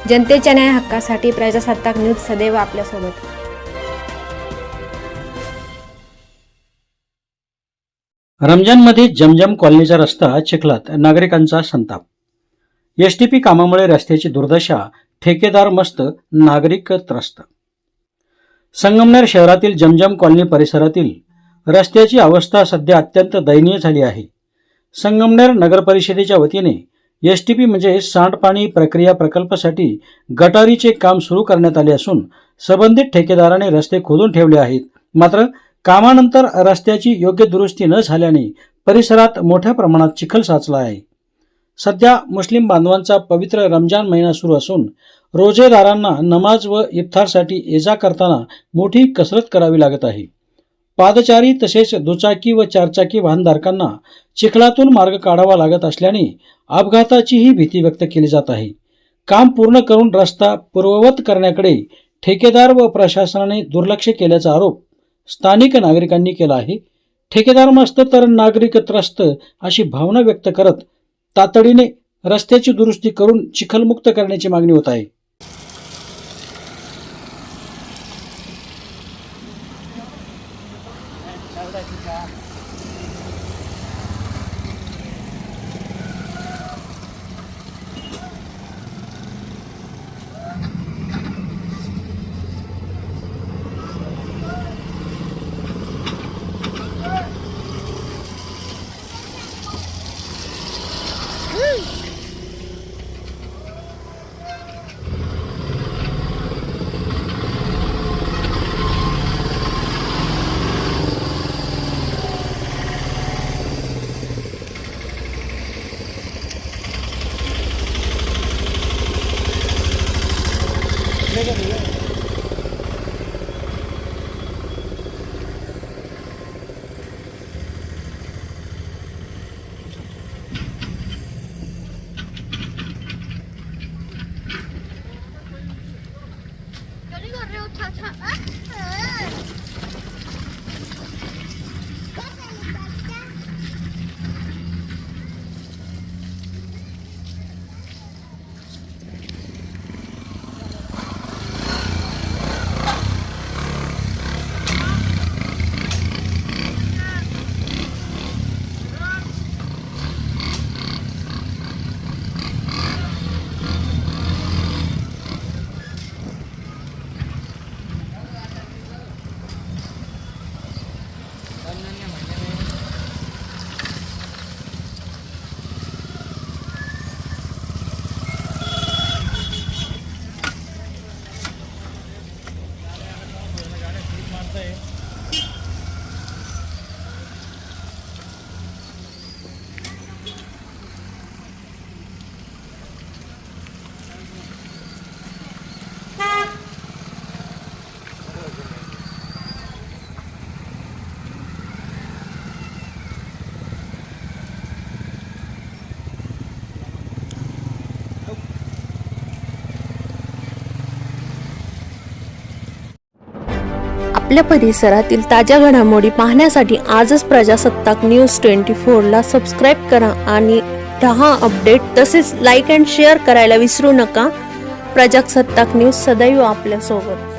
जनतेच्या न्याय हक्कासाठी प्रजासत्ताक न्यूज सदैव आपल्यासोबत। रमजानमध्ये जमजम कॉलनीचा रस्ता चिखलात, नागरिकांचा संताप। एसटीपी कामामुळे रस्त्याची दुर्दशा, ठेकेदार मस्त, नागरिक त्रस्त। संगमनेर शहरातील जमजम कॉलनी परिसरातील रस्त्याची अवस्था सध्या अत्यंत दयनीय झाली आहे। संगमनेर नगर परिषदेच्या वतीने एसटीपी म्हणजे सांडपाणी प्रक्रिया प्रकल्पासाठी गटारीचे काम सुरू करण्यात आले असून संबंधित ठेकेदाराने रस्ते खोदून ठेवले आहेत। मात्र कामानंतर रस्त्याची योग्य दुरुस्ती न झाल्याने परिसरात मोठ्या प्रमाणात चिखल साचला आहे। सध्या मुस्लिम बांधवांचा पवित्र रमजान महिना सुरू असून रोजेदारांना नमाज व इफ्तारसाठी ये-जा करताना मोठी कसरत करावी लागत आहे। पादचारी तसेच दुचाकी व चारचाकी वाहनधारकांना चिखलातून मार्ग काढावा लागत असल्याने अपघाताचीही भीती व्यक्त केली जात आहे। काम पूर्ण करून रस्ता पूर्ववत करण्याकडे ठेकेदार व प्रशासनाने दुर्लक्ष केल्याचा आरोप स्थानिक नागरिकांनी केला आहे। ठेकेदार मस्त तर नागरिक त्रस्त अशी भावना व्यक्त करत तातडीने रस्त्याची दुरुस्ती करून चिखलमुक्त करण्याची मागणी होत आहे। आपल्या परिसरातील ताज्या घडामोडी पाहण्यासाठी आजच प्रजासत्ताक न्यूज 24 ला सबस्क्राइब करा आणि 10 अपडेट तसेच लाईक अँड शेअर करायला विसरू नका। प्रजासत्ताक न्यूज सदैव आपल्या सोबत।